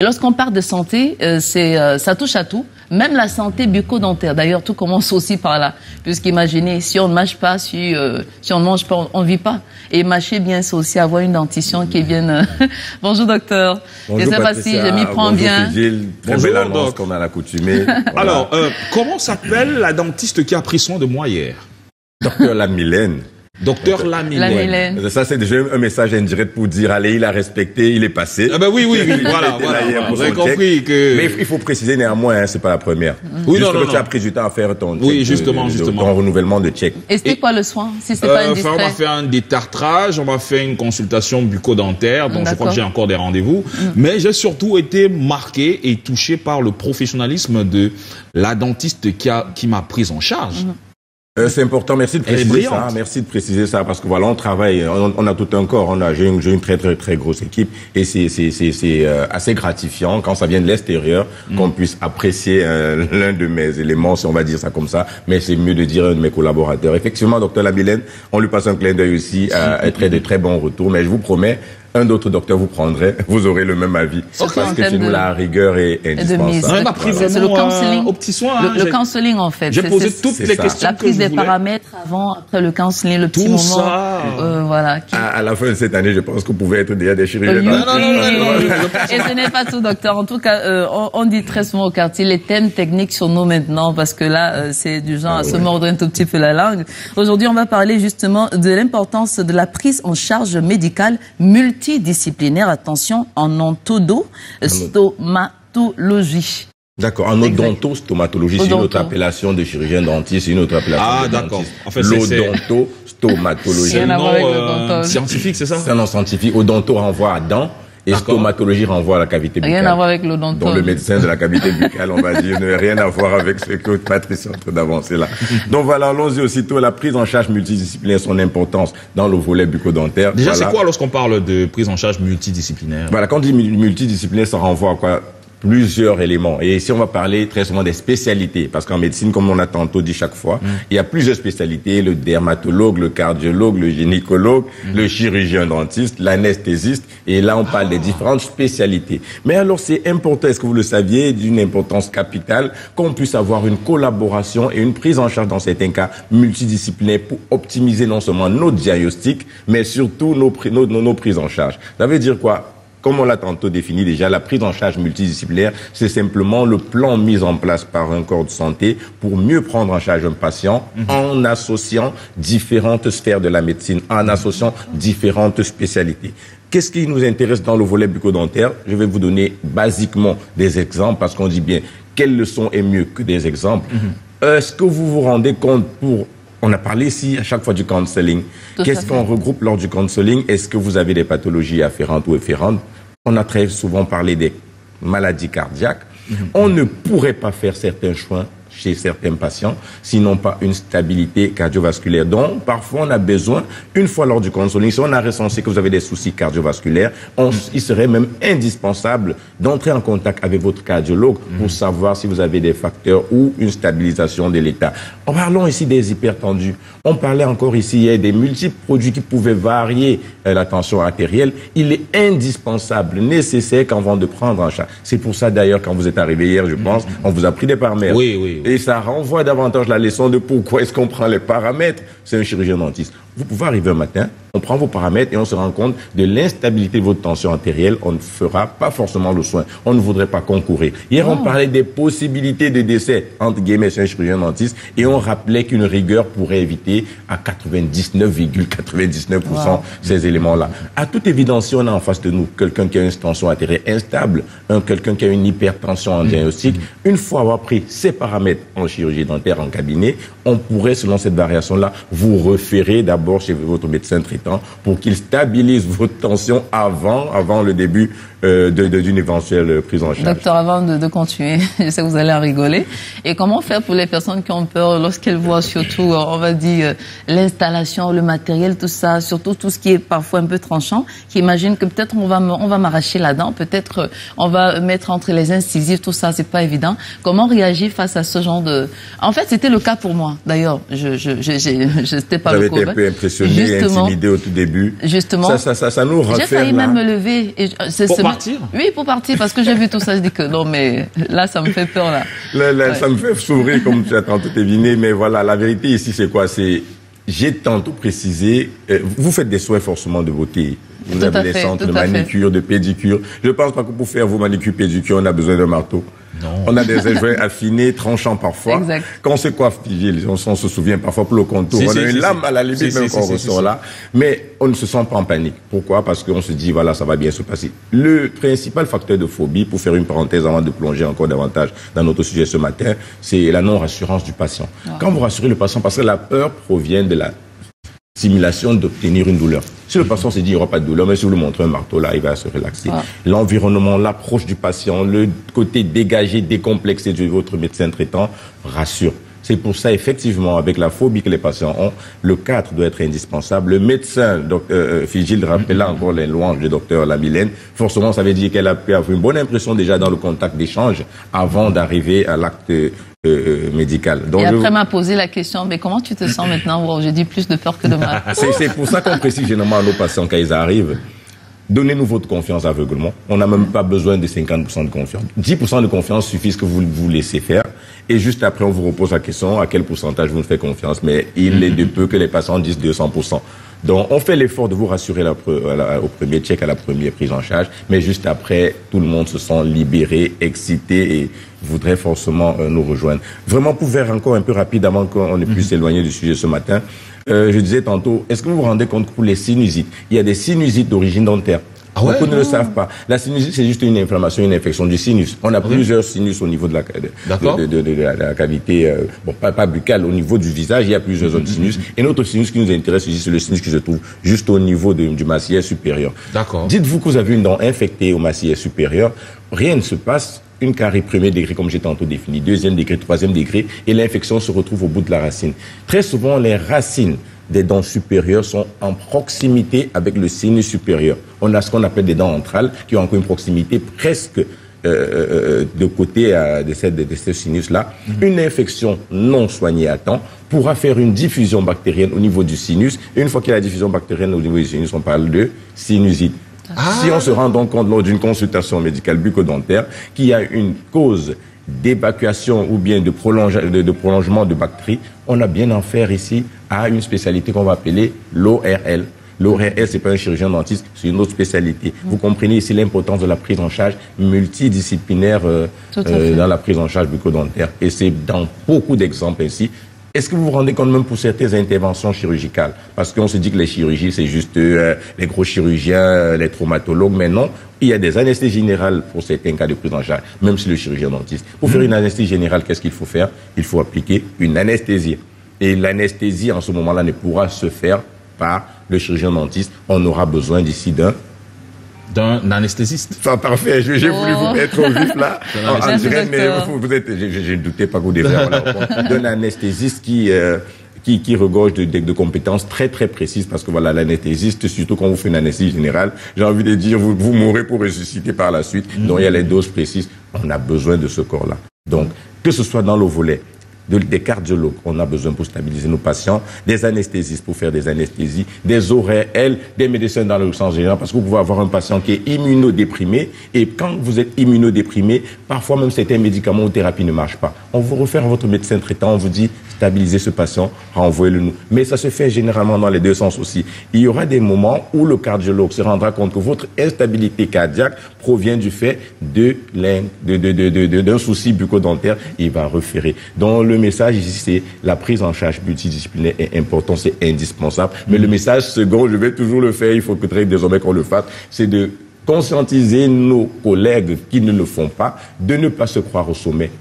Lorsqu'on parle de santé, ça touche à tout, même la santé bucco-dentaire. D'ailleurs, tout commence aussi par là. Puisqu'imaginez, si on ne mâche pas, si on ne mange pas, on ne vit pas. Et mâcher bien, c'est aussi avoir une dentition qui est bien... Bonjour docteur. Bonjour, je ne sais pas si je m'y prends bien. Bonjour, belle annonce qu'on a l'accoutumée. Voilà. Alors, comment s'appelle la dentiste qui a pris soin de moi hier? Docteur Lamilène. Docteur Lamilène. Ça, c'est déjà un message indirect pour dire, allez, il a respecté, il est passé. Ah ben oui, voilà. Vous avez compris que... Mais il faut préciser néanmoins, hein, c'est pas la première. Oui, juste non. tu as pris du temps à faire ton check. Oui, justement. Ton renouvellement de check. Et c'était quoi le soin, si c'est pas indiscret? On m'a fait un détartrage, on m'a fait une consultation bucco-dentaire, donc je crois que j'ai encore des rendez-vous. Mais j'ai surtout été marqué et touché par le professionnalisme de la dentiste qui m'a prise en charge. C'est important, merci de préciser ça. Merci de préciser ça parce que voilà, on travaille, on a tout un corps, j'ai une très grosse équipe et c'est assez gratifiant quand ça vient de l'extérieur qu'on puisse apprécier l'un de mes éléments, si on va dire ça comme ça, mais c'est mieux de dire un de mes collaborateurs. Effectivement, docteur Lamilène, on lui passe un clin d'œil aussi, de très bons retours, mais je vous promets, un autre docteur vous prendrait, vous aurez le même avis. Parce que chez nous, la rigueur est indispensable. C'est le counseling. Au petit soin. Le counseling, en fait. J'ai posé toutes les questions. La prise des paramètres avant, après le counseling, le petit moment. Voilà. À la fin de cette année, je pense que vous pouvez être déjà des chirurgiens. Non. Et ce n'est pas tout, docteur. En tout cas, on dit très souvent au quartier, les thèmes techniques sur nous maintenant, parce que là, c'est du genre à se mordre un tout petit peu la langue. Aujourd'hui, on va parler justement de l'importance de la prise en charge médicale multidisciplinaire, attention, en odontostomatologie. D'accord, en odontostomatologie, c'est une autre appellation de chirurgien dentiste, c'est une autre appellation de d'accord. dentiste. En fait, l'odontostomatologie. C'est un nom scientifique, c'est ça? C'est un nom scientifique. Odonto renvoie à dents et stomatologie renvoie à la cavité buccale. Rien à voir avec l'odonto. Donc le médecin de la cavité buccale, on va dire, n'a rien à voir avec ce que Patrice est en train d'avancer là. Donc voilà, allons-y aussitôt. La prise en charge multidisciplinaire, son importance dans le volet bucco-dentaire. Déjà, voilà. c'est quoi lorsqu'on parle de prise en charge multidisciplinaire? Voilà, quand on dit multidisciplinaire, ça renvoie à quoi? Plusieurs éléments. Et ici, on va parler très souvent des spécialités. Parce qu'en médecine, comme on a tantôt dit chaque fois, il y a plusieurs spécialités. Le dermatologue, le cardiologue, le gynécologue, le chirurgien dentiste, l'anesthésiste. Et là, on parle des différentes spécialités. Mais alors, c'est important, est-ce que vous le saviez, d'une importance capitale, qu'on puisse avoir une collaboration et une prise en charge dans certains cas multidisciplinaires pour optimiser non seulement nos diagnostics, mais surtout nos prises en charge. Ça veut dire quoi? Comme on l'a tantôt défini déjà, la prise en charge multidisciplinaire, c'est simplement le plan mis en place par un corps de santé pour mieux prendre en charge un patient en associant différentes sphères de la médecine, en associant différentes spécialités. Qu'est-ce qui nous intéresse dans le volet bucco-dentaire? Je vais vous donner basiquement des exemples parce qu'on dit bien quelle leçon est mieux que des exemples. Est-ce que vous vous rendez compte on a parlé ici à chaque fois du counseling. Qu'est-ce qu'on regroupe lors du counseling? Est-ce que vous avez des pathologies afférentes ou efférentes? On a très souvent parlé des maladies cardiaques. On ne pourrait pas faire certains choix chez certains patients, sinon pas une stabilité cardiovasculaire. Donc, parfois, on a besoin, une fois lors du counseling, si on a recensé que vous avez des soucis cardiovasculaires, il serait même indispensable d'entrer en contact avec votre cardiologue pour savoir si vous avez des facteurs ou une stabilisation de l'état. Parlons ici des hypertendus. On parlait encore ici, il y a des multiples produits qui pouvaient varier la tension artérielle. Il est indispensable, nécessaire qu'avant de prendre en charge. C'est pour ça d'ailleurs, quand vous êtes arrivé hier, je pense, on vous a pris des paramètres. Oui. Et ça renvoie davantage la leçon de pourquoi est-ce qu'on prend les paramètres. C'est un chirurgien dentiste. Vous pouvez arriver un matin, on prend vos paramètres et on se rend compte de l'instabilité de votre tension artérielle. On ne fera pas forcément le soin. On ne voudrait pas concourir. Hier, on parlait des possibilités de décès, entre guillemets, chez un chirurgien dentiste, et on rappelait qu'une rigueur pourrait éviter à 99,99% ces éléments-là. À toute évidence, si on a en face de nous quelqu'un qui a une tension artérielle instable, quelqu'un qui a une hypertension en diagnostic, une fois avoir pris ces paramètres en chirurgie dentaire, en cabinet, on pourrait, selon cette variation-là, vous référer d'abord chez votre médecin traitant pour qu'il stabilise votre tension avant le début d'une éventuelle prise en charge. Docteur, avant de continuer, je sais que vous allez en rigoler. Et comment faire pour les personnes qui ont peur lorsqu'elles voient surtout, on va dire, l'installation, le matériel, tout ça, surtout tout ce qui est parfois un peu tranchant, qui imaginent que peut-être on va m'arracher la dent, peut-être on va mettre entre les incisives, tout ça, c'est pas évident. Comment réagir face à ce genre de... En fait, c'était le cas pour moi, d'ailleurs. Je n'étais pas le cobaye. Vous avez été un peu impressionné, intimidé au tout début. Justement. Ça nous refait. J'ai failli même me lever. Et pour partir? Oui, pour partir, parce que j'ai vu tout ça, je dis que non, mais là, ça me fait peur, là. Ouais. Ça me fait sourire, comme tu as tantôt deviné, mais voilà, la vérité ici, c'est quoi? J'ai tantôt précisé, vous faites des soins forcément de beauté. Vous avez des centres de manicure, de pédicure. Je pense pas que pour faire vos manicures, pédicures, on a besoin d'un marteau. Non. On a des joints affinés, tranchants parfois. Exact. Quand on se coiffe, on se souvient parfois pour le contour. On a une lame à la limite même qu'on ressort là. Mais on ne se sent pas en panique. Pourquoi? Parce qu'on se dit, voilà, ça va bien se passer. Le principal facteur de phobie, pour faire une parenthèse avant de plonger encore davantage dans notre sujet ce matin, c'est la non-rassurance du patient. Oh. Quand vous rassurez le patient, parce que la peur provient de la simulation d'obtenir une douleur. Si le patient se dit il n'y aura pas de douleur, mais si vous lui montrez un marteau, là, il va se relaxer. Ah. L'environnement, l'approche du patient, le côté dégagé, décomplexé de votre médecin traitant rassure. C'est pour ça, effectivement, avec la phobie que les patients ont, le cadre doit être indispensable. Le médecin, Figil rappelle encore les louanges du docteur Lamilène. Forcément, ça veut dire qu'elle a pu avoir une bonne impression déjà dans le contact d'échange avant d'arriver à l'acte médical. Donc, et après m'a posé la question, mais comment tu te sens maintenant? Wow, j'ai dit plus de peur que de mal. C'est pour ça qu'on précise généralement à nos patients quand ils arrivent. Donnez-nous votre confiance aveuglement. On n'a même pas besoin de 50% de confiance. 10% de confiance suffit que vous laissez faire. Et juste après, on vous repose la question à quel pourcentage vous nous faites confiance. Mais il est de peu que les patients disent 200%. Donc, on fait l'effort de vous rassurer au premier check, à la première prise en charge. Mais juste après, tout le monde se sent libéré, excité et voudrait forcément nous rejoindre. Vraiment, pour faire encore un peu rapide avant qu'on ne puisse s'éloigner du sujet ce matin, je disais tantôt, est-ce que vous vous rendez compte que pour les sinusites, il y a des sinusites d'origine dentaire? Ah ouais, beaucoup ne le savent pas. La sinusite, c'est juste une inflammation, une infection du sinus. On a plusieurs sinus au niveau de la cavité, pas buccale, au niveau du visage, il y a plusieurs autres sinus. Et notre sinus qui nous intéresse ici, c'est le sinus qui se trouve juste au niveau du maxillaire supérieur. D'accord. Dites-vous que vous avez une dent infectée au maxillaire supérieur, rien ne se passe. Une carie premier degré, comme j'ai tantôt défini, deuxième degré, troisième degré, et l'infection se retrouve au bout de la racine. Très souvent, les racines des dents supérieures sont en proximité avec le sinus supérieur. On a ce qu'on appelle des dents entrales qui ont encore une proximité presque de côté de ces sinus-là. Une infection non soignée à temps pourra faire une diffusion bactérienne au niveau du sinus. Et une fois qu'il y a la diffusion bactérienne au niveau du sinus, on parle de sinusite. Si on se rend donc compte lors d'une consultation médicale bucco-dentaire qu'il y a une cause d'évacuation ou bien de prolongement de bactéries, on a bien affaire ici à une spécialité qu'on va appeler l'ORL. L'ORL, c'est pas un chirurgien dentiste, c'est une autre spécialité. Vous comprenez ici l'importance de la prise en charge multidisciplinaire dans la prise en charge bucco-dentaire. Et c'est dans beaucoup d'exemples ainsi. Est-ce que vous vous rendez compte même pour certaines interventions chirurgicales? Parce qu'on se dit que les chirurgies, c'est juste les gros chirurgiens, les traumatologues, mais non. Il y a des anesthésies générales pour certains cas de prise en charge, même si le chirurgien dentiste. Pour faire une anesthésie générale, qu'est-ce qu'il faut faire? Il faut appliquer une anesthésie. Et l'anesthésie, en ce moment-là, ne pourra se faire par le chirurgien dentiste. On aura besoin d'ici d'un anesthésiste. Ça, parfait. J'ai voulu vous mettre au vif là. En direct, mais je ne doutais pas que vous devez avoir d'un anesthésiste qui regorge de compétences très très précises, parce que voilà, l'anesthésiste, surtout quand vous faites une anesthésie générale, j'ai envie de dire, vous mourrez pour ressusciter par la suite. Donc il y a les doses précises. On a besoin de ce corps-là. Donc, que ce soit dans le volet des cardiologues, on a besoin pour stabiliser nos patients, des anesthésistes pour faire des anesthésies, des ORL, des médecins dans le sens général, parce que vous pouvez avoir un patient qui est immunodéprimé, et quand vous êtes immunodéprimé, parfois même certains médicaments ou thérapies ne marchent pas. On vous réfère à votre médecin traitant, on vous dit stabilisez ce patient, renvoyez-le nous. Mais ça se fait généralement dans les deux sens aussi. Il y aura des moments où le cardiologue se rendra compte que votre instabilité cardiaque provient du fait d'un souci bucco-dentaire, il va référer. Donc le message ici, c'est la prise en charge multidisciplinaire est important, c'est indispensable. Mais le message second, je vais toujours le faire, il faut que très désormais qu'on le fasse, c'est de conscientiser nos collègues qui ne le font pas, de ne pas se croire au sommet.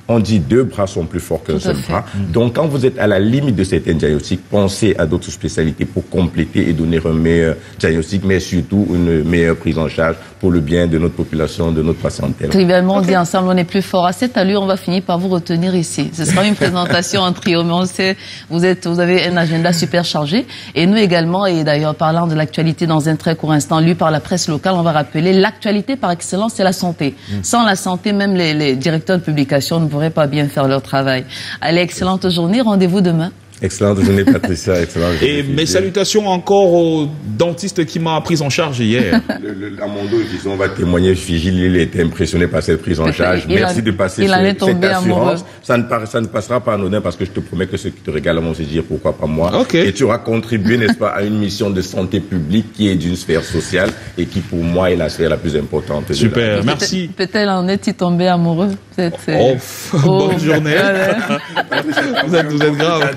On dit 2 bras sont plus forts qu'un seul bras. Donc, quand vous êtes à la limite de certains diagnostics, pensez à d'autres spécialités pour compléter et donner un meilleur diagnostic, mais surtout une meilleure prise en charge pour le bien de notre population, de notre patientèle. Trivialement, on dit ensemble, on est plus fort. À cette allure, on va finir par vous retenir ici. Ce sera une présentation en trio, mais on sait, vous avez un agenda super chargé. Et nous également, et d'ailleurs, parlant de l'actualité dans un très court instant, lu par la presse locale, on va rappeler l'actualité par excellence, c'est la santé. Sans la santé, même les directeurs de publication ne pourraient pas bien faire leur travail. Allez, excellente journée. Rendez-vous demain. Excellente journée, Patricia. Excellente journée. Et mes salutations encore au dentiste qui m'a pris en charge hier. À mon dos, on va témoigner, Figile, il était impressionné par cette prise en charge. Merci de passer cette assurance. Ça ne passera pas anodin parce que je te promets que ceux qui te régalent vont se dire pourquoi pas moi. Okay. Et tu auras contribué, n'est-ce pas, à une mission de santé publique qui est d'une sphère sociale et qui pour moi est la sphère la plus importante. Super, merci. Peut-être en es-tu tombé amoureux? Bonne journée. Vous êtes grave.